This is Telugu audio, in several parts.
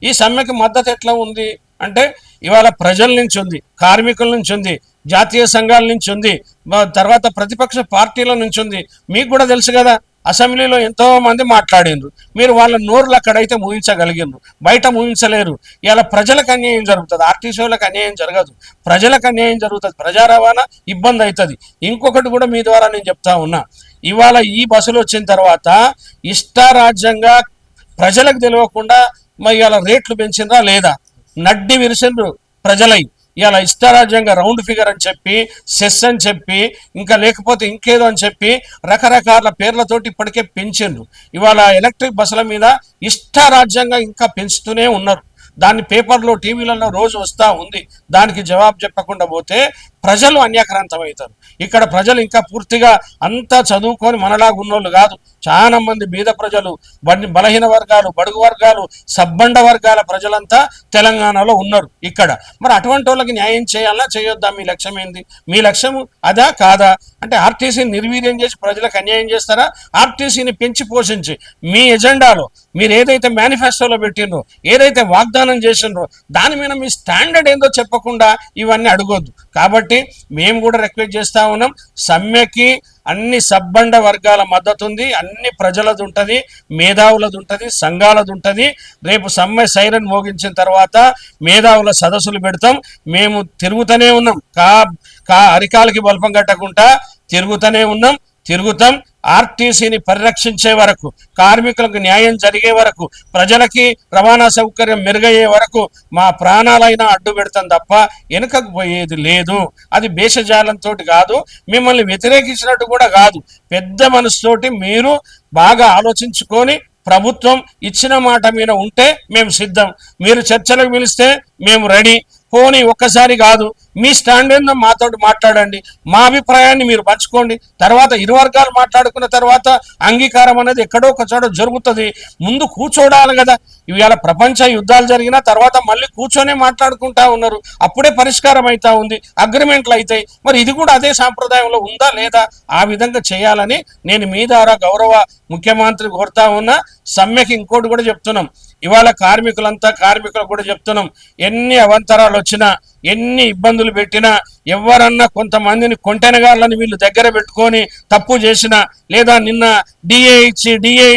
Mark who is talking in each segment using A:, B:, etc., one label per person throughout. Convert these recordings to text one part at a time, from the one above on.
A: ఈ సమ్మెకి మద్దతు ఎట్లా ఉంది అంటే ఇవాళ ప్రజల నుంచి ఉంది, కార్మికుల నుంచి ఉంది, జాతీయ సంఘాల నుంచి ఉంది, తర్వాత ప్రతిపక్ష పార్టీల నుంచి ఉంది. మీకు కూడా తెలుసు కదా, అసెంబ్లీలో ఎంతో మంది మాట్లాడిండ్రు, మీరు వాళ్ళ నోరులు అక్కడైతే ముగించగలిగినరు, బయట ముగించలేరు. ఇలా ప్రజలకు అన్యాయం జరుగుతుంది, ఆర్టీసీలకు అన్యాయం జరగదు, ప్రజలకు అన్యాయం జరుగుతుంది, ప్రజా రవాణా ఇబ్బంది అవుతుంది. ఇంకొకటి కూడా మీ ద్వారా నేను చెప్తా ఉన్నా, ఇవాళ ఈ బస్సులు వచ్చిన తర్వాత ఇష్టారాజ్యంగా ప్రజలకు తెలియకుండా మరి ఇలా రేట్లు పెంచిందా లేదా, నడ్డి విరిసిండ్రు ప్రజలై. ఇలా ఇష్టారాజ్యంగా రౌండ్ ఫిగర్ అని చెప్పి, సెస్ అని చెప్పి, ఇంకా లేకపోతే ఇంకేదో అని చెప్పి రకరకాల పేర్లతోటి ఇప్పటికే పెంచిండ్రు. ఇవాళ ఎలక్ట్రిక్ బస్సుల మీద ఇష్టారాజ్యంగా ఇంకా పెంచుతూనే ఉన్నారు. దాన్ని పేపర్లో టీవీలలో రోజు వస్తూ ఉంది. దానికి జవాబు చెప్పకుండా పోతే ప్రజలు అన్యాక్రాంతం అవుతారు. ఇక్కడ ప్రజలు ఇంకా పూర్తిగా అంతా చదువుకొని మనలాగా ఉన్నోళ్ళు కాదు. చాలా మంది బీద ప్రజలు, బలహీన వర్గాలు, బడుగు వర్గాలు, సబ్బండ వర్గాల ప్రజలంతా తెలంగాణలో ఉన్నారు ఇక్కడ. మరి అటువంటి వాళ్ళకి న్యాయం చేయాలా చేయొద్దా? మీ లక్ష్యం ఏంది? మీ లక్ష్యం అదా కాదా? అంటే ఆర్టీసీని నిర్వీర్యం చేసి ప్రజలకు అన్యాయం చేస్తారా? ఆర్టీసీని పెంచి పోషించి మీ ఎజెండాలో మీరు ఏదైతే మేనిఫెస్టోలో పెట్టిండ్రో, ఏదైతే వాగ్దానం చేసిండ్రో దాని మీద మీ స్టాండర్డ్ ఏందో చెప్పకుండా ఇవన్నీ అడగొద్దు. కాబట్టి మేము కూడా రిక్వెస్ట్ చేస్తా ఉన్నాం, సమ్మెకి అన్ని సబ్బండ వర్గాల మద్దతు ఉంది, అన్ని ప్రజలది ఉంటుంది, మేధావులది ఉంటుంది, సంఘాలది ఉంటుంది. రేపు సమ్మె సైరన్ మోగించిన తర్వాత మేధావుల సదస్సులు పెడతాం. మేము తిరుగుతూనే ఉన్నాం, అరికాలకి బల్పం కట్టకుండా తిరుగుతాం. ఆర్టీసీని పరిరక్షించే వరకు, కార్మికులకు న్యాయం జరిగే వరకు, ప్రజలకి రవాణా సౌకర్యం మెరుగయ్యే వరకు మా ప్రాణాలైనా అడ్డు పెడతాం తప్ప వెనుకకు పోయేది లేదు. అది భేషజాలంతో కాదు, మిమ్మల్ని వ్యతిరేకించినట్టు కూడా కాదు. పెద్ద మనసుతోటి మీరు బాగా ఆలోచించుకొని ప్రభుత్వం ఇచ్చిన మాట మీద ఉంటే మేము సిద్ధం. మీరు చర్చలకు పిలిస్తే మేము రెడీ. పోనీ ఒక్కసారి కాదు, మీ స్టాండ్ ఏందో మాతో మాట్లాడండి, మా అభిప్రాయాన్ని మీరు పంచుకోండి. తర్వాత ఇరు వర్గాలు మాట్లాడుకున్న తర్వాత అంగీకారం అనేది ఎక్కడో ఒక చోట జరుగుతుంది. ముందు కూర్చోడాలి కదా. ఇవాళ ప్రపంచ యుద్ధాలు జరిగిన తర్వాత మళ్ళీ కూర్చొనే మాట్లాడుకుంటా ఉన్నారు, అప్పుడే పరిష్కారం అవుతా ఉంది, అగ్రిమెంట్లు అవుతాయి. మరి ఇది కూడా అదే సాంప్రదాయంలో ఉందా లేదా? ఆ విధంగా చేయాలని నేను మీ ద్వారా గౌరవ ముఖ్యమంత్రి కోరుతా ఉన్నా. సమ్మెకి ఇంకోటి కూడా చెప్తున్నాం, ఇవాళ కార్మికులకు కూడా చెప్తున్నాం, ఎన్ని అవంతరాలు వచ్చినా, ఎన్ని ఇబ్బందులు పెట్టినా, ఎవరన్నా కొంతమందిని కొంటెనగాళ్ళని వీళ్ళు దగ్గర పెట్టుకొని తప్పు చేసినా, లేదా నిన్న డిఏ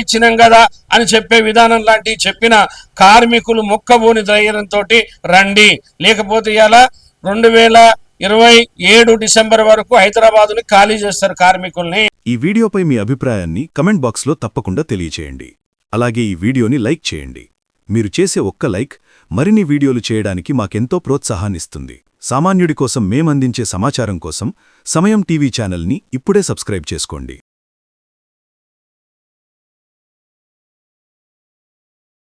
A: ఇచ్చినాం కదా అని చెప్పే విధానం లాంటివి చెప్పిన కార్మికులు మొక్కబోని ధైర్యంతో రండి. లేకపోతే ఇలా 2027 డిసెంబర్ వరకు హైదరాబాదుని ఖాళీ చేస్తారు కార్మికుల్ని.
B: ఈ వీడియోపై మీ అభిప్రాయాన్ని కమెంట్ బాక్స్లో తప్పకుండా తెలియచేయండి. అలాగే ఈ వీడియోని లైక్ చేయండి. మీరు చేసే ఒక్క లైక్ మరిన్ని వీడియోలు చేయడానికి మాకెంతో ప్రోత్సాహాన్నిస్తుంది. సామాన్యుడి కోసం మేమందించే సమాచారం కోసం సమయం టీవీ ఛానల్ని ఇప్పుడే సబ్స్క్రైబ్ చేసుకోండి.